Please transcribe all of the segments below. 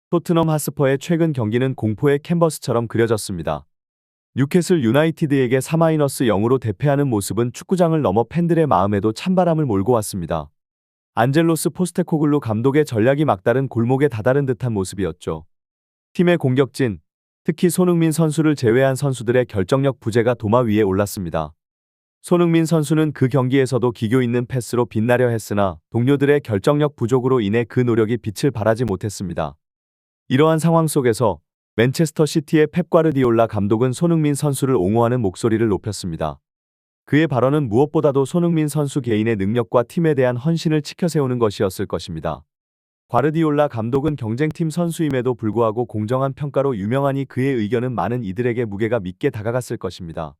토트넘 하스퍼의 최근 경기는 공포의 캔버스처럼 그려졌습니다. 뉴캐슬 유나이티드에게 4-0으로 대패하는 모습은 축구장을 넘어 팬들의 마음에도 찬바람을 몰고 왔습니다. 안젤로스 포스테코글루 감독의 전략이 막다른 골목에 다다른 듯한 모습이었죠. 팀의 공격진, 특히 손흥민 선수를 제외한 선수들의 결정력 부재가 도마 위에 올랐습니다. 손흥민 선수는 그 경기에서도 기교 있는 패스로 빛나려 했으나 동료들의 결정력 부족으로 인해 그 노력이 빛을 발하지 못했습니다. 이러한 상황 속에서 맨체스터 시티의 펩 과르디올라 감독은 손흥민 선수를 옹호하는 목소리를 높였습니다. 그의 발언은 무엇보다도 손흥민 선수 개인의 능력과 팀에 대한 헌신을 치켜세우는 것이었을 것입니다. 과르디올라 감독은 경쟁팀 선수임에도 불구하고 공정한 평가로 유명하니 그의 의견은 많은 이들에게 무게가 믿게 다가갔을 것입니다.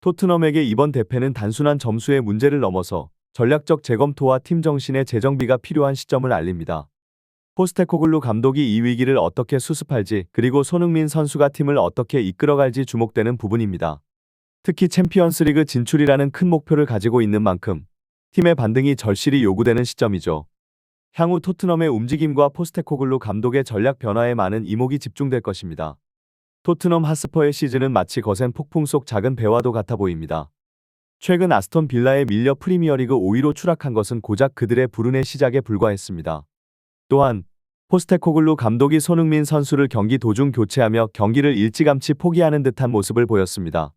토트넘에게 이번 대패는 단순한 점수의 문제를 넘어서 전략적 재검토와 팀 정신의 재정비가 필요한 시점을 알립니다. 포스테코글루 감독이 이 위기를 어떻게 수습할지 그리고 손흥민 선수가 팀을 어떻게 이끌어갈지 주목되는 부분입니다. 특히 챔피언스리그 진출이라는 큰 목표를 가지고 있는 만큼 팀의 반등이 절실히 요구되는 시점이죠. 향후 토트넘의 움직임과 포스테코글루 감독의 전략 변화에 많은 이목이 집중될 것입니다. 토트넘 하스퍼의 시즌은 마치 거센 폭풍 속 작은 배와도 같아 보입니다. 최근 아스톤 빌라에 밀려 프리미어리그 5위로 추락한 것은 고작 그들의 불운의 시작에 불과했습니다. 또한 포스테코글루 감독이 손흥민 선수를 경기 도중 교체하며 경기를 일찌감치 포기하는 듯한 모습을 보였습니다.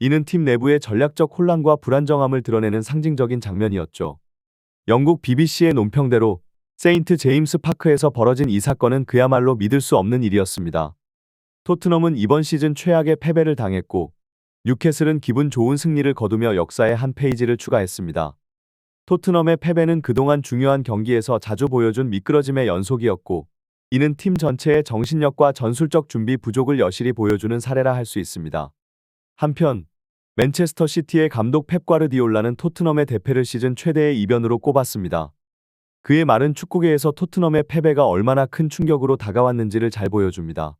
이는 팀 내부의 전략적 혼란과 불안정함을 드러내는 상징적인 장면이었죠. 영국 BBC의 논평대로 세인트 제임스 파크에서 벌어진 이 사건은 그야말로 믿을 수 없는 일이었습니다. 토트넘은 이번 시즌 최악의 패배를 당했고 뉴캐슬은 기분 좋은 승리를 거두며 역사의 한 페이지를 추가했습니다. 토트넘의 패배는 그동안 중요한 경기에서 자주 보여준 미끄러짐의 연속이었고 이는 팀 전체의 정신력과 전술적 준비 부족을 여실히 보여주는 사례라 할 수 있습니다. 한편 맨체스터 시티의 감독 펩 과르디올라는 토트넘의 대패를 시즌 최대의 이변으로 꼽았습니다. 그의 말은 축구계에서 토트넘의 패배가 얼마나 큰 충격으로 다가왔는지를 잘 보여줍니다.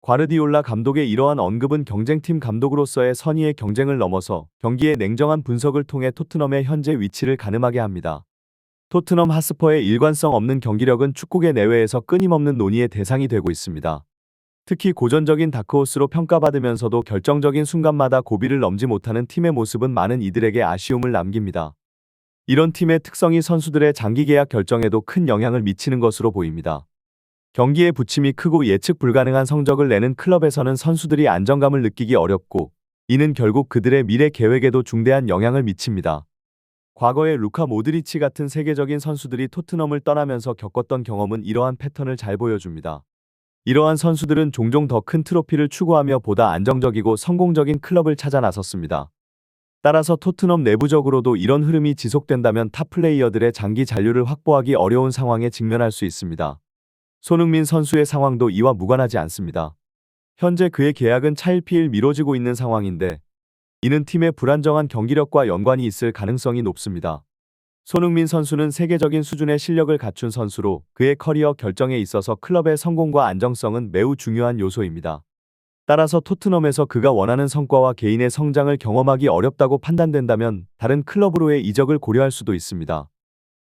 과르디올라 감독의 이러한 언급은 경쟁팀 감독으로서의 선의의 경쟁을 넘어서 경기의 냉정한 분석을 통해 토트넘의 현재 위치를 가늠하게 합니다. 토트넘 하스퍼의 일관성 없는 경기력은 축구계 내외에서 끊임없는 논의의 대상이 되고 있습니다. 특히 고전적인 다크호스로 평가받으면서도 결정적인 순간마다 고비를 넘지 못하는 팀의 모습은 많은 이들에게 아쉬움을 남깁니다. 이런 팀의 특성이 선수들의 장기 계약 결정에도 큰 영향을 미치는 것으로 보입니다. 경기의 부침이 크고 예측 불가능한 성적을 내는 클럽에서는 선수들이 안정감을 느끼기 어렵고 이는 결국 그들의 미래 계획에도 중대한 영향을 미칩니다. 과거에 루카 모드리치 같은 세계적인 선수들이 토트넘을 떠나면서 겪었던 경험은 이러한 패턴을 잘 보여줍니다. 이러한 선수들은 종종 더 큰 트로피를 추구하며 보다 안정적이고 성공적인 클럽을 찾아 나섰습니다. 따라서 토트넘 내부적으로도 이런 흐름이 지속된다면 탑 플레이어들의 장기 잔류를 확보하기 어려운 상황에 직면할 수 있습니다. 손흥민 선수의 상황도 이와 무관하지 않습니다. 현재 그의 계약은 차일피일 미뤄지고 있는 상황인데 이는 팀의 불안정한 경기력과 연관이 있을 가능성이 높습니다. 손흥민 선수는 세계적인 수준의 실력을 갖춘 선수로 그의 커리어 결정에 있어서 클럽의 성공과 안정성은 매우 중요한 요소입니다. 따라서 토트넘에서 그가 원하는 성과와 개인의 성장을 경험하기 어렵다고 판단된다면 다른 클럽으로의 이적을 고려할 수도 있습니다.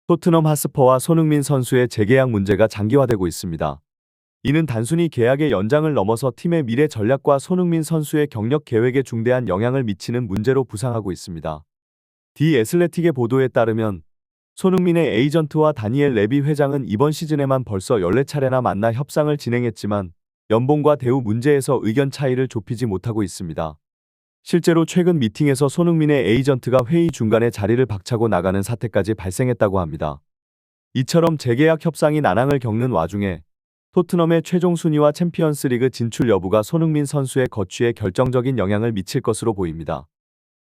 토트넘 하스퍼와 손흥민 선수의 재계약 문제가 장기화되고 있습니다. 이는 단순히 계약의 연장을 넘어서 팀의 미래 전략과 손흥민 선수의 경력 계획에 중대한 영향을 미치는 문제로 부상하고 있습니다. 디 애슬레틱의 보도에 따르면 손흥민의 에이전트와 다니엘 레비 회장은 이번 시즌에만 벌써 14차례나 만나 협상을 진행했지만 연봉과 대우 문제에서 의견 차이를 좁히지 못하고 있습니다. 실제로 최근 미팅에서 손흥민의 에이전트가 회의 중간에 자리를 박차고 나가는 사태까지 발생했다고 합니다. 이처럼 재계약 협상이 난항을 겪는 와중에 토트넘의 최종 순위와 챔피언스리그 진출 여부가 손흥민 선수의 거취에 결정적인 영향을 미칠 것으로 보입니다.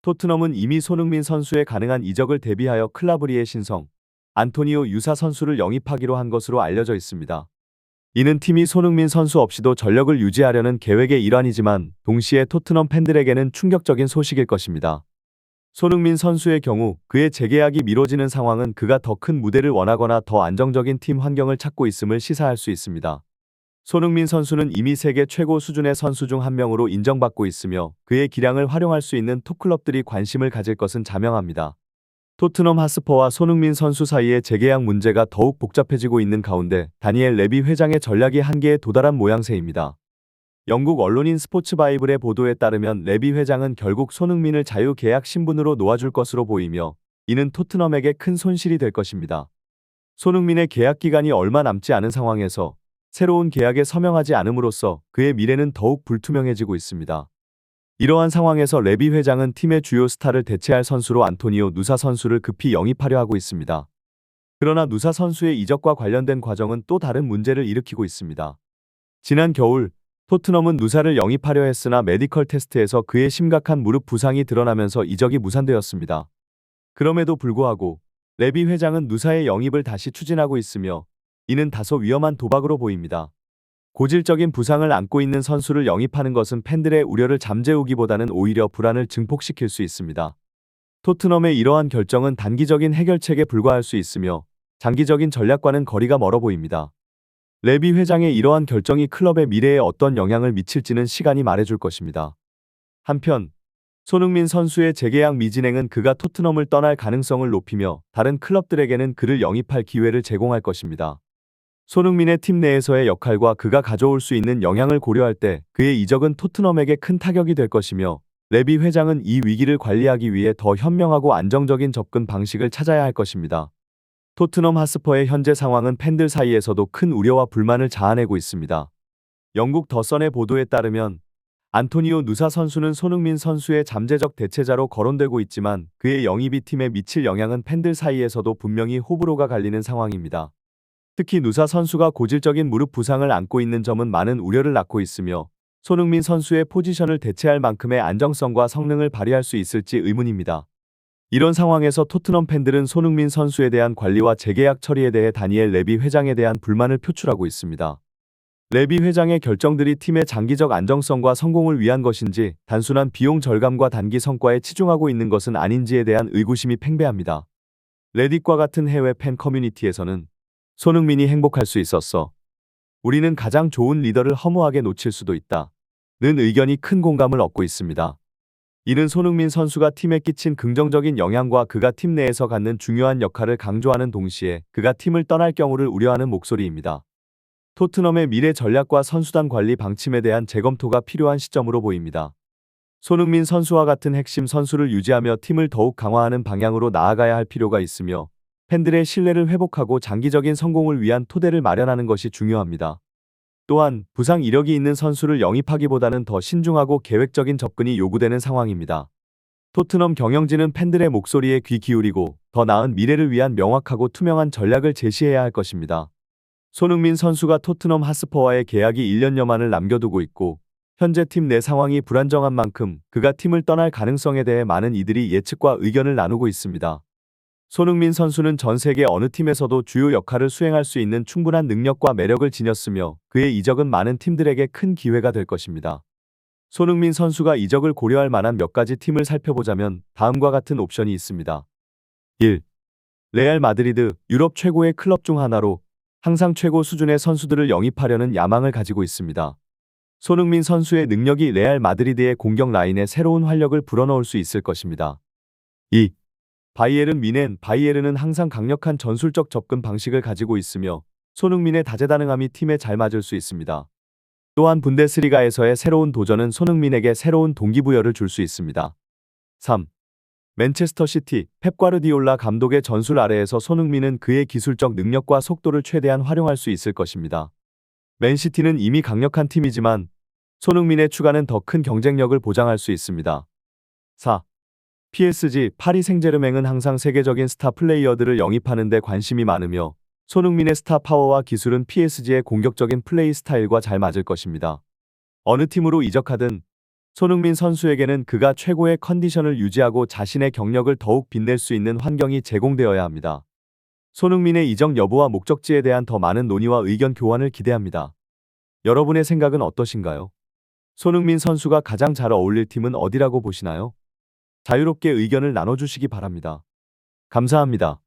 토트넘은 이미 손흥민 선수의 가능한 이적을 대비하여 클라브리의 신성, 안토니오 유사 선수를 영입하기로 한 것으로 알려져 있습니다. 이는 팀이 손흥민 선수 없이도 전력을 유지하려는 계획의 일환이지만 동시에 토트넘 팬들에게는 충격적인 소식일 것입니다. 손흥민 선수의 경우 그의 재계약이 미뤄지는 상황은 그가 더 큰 무대를 원하거나 더 안정적인 팀 환경을 찾고 있음을 시사할 수 있습니다. 손흥민 선수는 이미 세계 최고 수준의 선수 중 한 명으로 인정받고 있으며 그의 기량을 활용할 수 있는 톱클럽들이 관심을 가질 것은 자명합니다. 토트넘 하스퍼와 손흥민 선수 사이의 재계약 문제가 더욱 복잡해지고 있는 가운데 다니엘 레비 회장의 전략이 한계에 도달한 모양새입니다. 영국 언론인 스포츠바이블의 보도에 따르면 레비 회장은 결국 손흥민을 자유계약 신분으로 놓아줄 것으로 보이며 이는 토트넘에게 큰 손실이 될 것입니다. 손흥민의 계약 기간이 얼마 남지 않은 상황에서 새로운 계약에 서명하지 않음으로써 그의 미래는 더욱 불투명해지고 있습니다. 이러한 상황에서 레비 회장은 팀의 주요 스타를 대체할 선수로 안토니오 누사 선수를 급히 영입하려 하고 있습니다. 그러나 누사 선수의 이적과 관련된 과정은 또 다른 문제를 일으키고 있습니다. 지난 겨울 토트넘은 누사를 영입하려 했으나 메디컬 테스트에서 그의 심각한 무릎 부상이 드러나면서 이적이 무산되었습니다. 그럼에도 불구하고 레비 회장은 누사의 영입을 다시 추진하고 있으며 이는 다소 위험한 도박으로 보입니다. 고질적인 부상을 안고 있는 선수를 영입하는 것은 팬들의 우려를 잠재우기보다는 오히려 불안을 증폭시킬 수 있습니다. 토트넘의 이러한 결정은 단기적인 해결책에 불과할 수 있으며 장기적인 전략과는 거리가 멀어 보입니다. 레비 회장의 이러한 결정이 클럽의 미래에 어떤 영향을 미칠지는 시간이 말해줄 것입니다. 한편 손흥민 선수의 재계약 미진행은 그가 토트넘을 떠날 가능성을 높이며 다른 클럽들에게는 그를 영입할 기회를 제공할 것입니다. 손흥민의 팀 내에서의 역할과 그가 가져올 수 있는 영향을 고려할 때 그의 이적은 토트넘에게 큰 타격이 될 것이며 레비 회장은 이 위기를 관리하기 위해 더 현명하고 안정적인 접근 방식을 찾아야 할 것입니다. 토트넘 하스퍼의 현재 상황은 팬들 사이에서도 큰 우려와 불만을 자아내고 있습니다. 영국 더 선의 보도에 따르면 안토니오 누사 선수는 손흥민 선수의 잠재적 대체자로 거론되고 있지만 그의 영입이 팀에 미칠 영향은 팬들 사이에서도 분명히 호불호가 갈리는 상황입니다. 특히 누사 선수가 고질적인 무릎 부상을 안고 있는 점은 많은 우려를 낳고 있으며 손흥민 선수의 포지션을 대체할 만큼의 안정성과 성능을 발휘할 수 있을지 의문입니다. 이런 상황에서 토트넘 팬들은 손흥민 선수에 대한 관리와 재계약 처리에 대해 다니엘 레비 회장에 대한 불만을 표출하고 있습니다. 레비 회장의 결정들이 팀의 장기적 안정성과 성공을 위한 것인지 단순한 비용 절감과 단기 성과에 치중하고 있는 것은 아닌지에 대한 의구심이 팽배합니다. 레딧과 같은 해외 팬 커뮤니티에서는 손흥민이 행복할 수 있었어. 우리는 가장 좋은 리더를 허무하게 놓칠 수도 있다. 는 의견이 큰 공감을 얻고 있습니다. 이는 손흥민 선수가 팀에 끼친 긍정적인 영향과 그가 팀 내에서 갖는 중요한 역할을 강조하는 동시에 그가 팀을 떠날 경우를 우려하는 목소리입니다. 토트넘의 미래 전략과 선수단 관리 방침에 대한 재검토가 필요한 시점으로 보입니다. 손흥민 선수와 같은 핵심 선수를 유지하며 팀을 더욱 강화하는 방향으로 나아가야 할 필요가 있으며 팬들의 신뢰를 회복하고 장기적인 성공을 위한 토대를 마련하는 것이 중요합니다. 또한 부상 이력이 있는 선수를 영입하기보다는 더 신중하고 계획적인 접근이 요구되는 상황입니다. 토트넘 경영진은 팬들의 목소리에 귀 기울이고 더 나은 미래를 위한 명확하고 투명한 전략을 제시해야 할 것입니다. 손흥민 선수가 토트넘 하스퍼와의 계약이 1년여만을 남겨두고 있고 현재 팀 내 상황이 불안정한 만큼 그가 팀을 떠날 가능성에 대해 많은 이들이 예측과 의견을 나누고 있습니다. 손흥민 선수는 전 세계 어느 팀에서도 주요 역할을 수행할 수 있는 충분한 능력과 매력을 지녔으며 그의 이적은 많은 팀들에게 큰 기회가 될 것입니다. 손흥민 선수가 이적을 고려할 만한 몇 가지 팀을 살펴보자면 다음과 같은 옵션이 있습니다. 1. 레알 마드리드, 유럽 최고의 클럽 중 하나로 항상 최고 수준의 선수들을 영입하려는 야망을 가지고 있습니다. 손흥민 선수의 능력이 레알 마드리드의 공격 라인에 새로운 활력을 불어넣을 수 있을 것입니다. 2. 바이에른 뮌헨, 바이에른은 항상 강력한 전술적 접근 방식을 가지고 있으며 손흥민의 다재다능함이 팀에 잘 맞을 수 있습니다. 또한 분데스리가에서의 새로운 도전은 손흥민에게 새로운 동기부여를 줄 수 있습니다. 3. 맨체스터 시티, 펩 과르디올라 감독의 전술 아래에서 손흥민은 그의 기술적 능력과 속도를 최대한 활용할 수 있을 것입니다. 맨시티는 이미 강력한 팀이지만 손흥민의 추가는 더 큰 경쟁력을 보장할 수 있습니다. 4. PSG, 파리 생제르맹은 항상 세계적인 스타 플레이어들을 영입하는 데 관심이 많으며 손흥민의 스타 파워와 기술은 PSG의 공격적인 플레이 스타일과 잘 맞을 것입니다. 어느 팀으로 이적하든 손흥민 선수에게는 그가 최고의 컨디션을 유지하고 자신의 경력을 더욱 빛낼 수 있는 환경이 제공되어야 합니다. 손흥민의 이적 여부와 목적지에 대한 더 많은 논의와 의견 교환을 기대합니다. 여러분의 생각은 어떠신가요? 손흥민 선수가 가장 잘 어울릴 팀은 어디라고 보시나요? 자유롭게 의견을 나눠주시기 바랍니다. 감사합니다.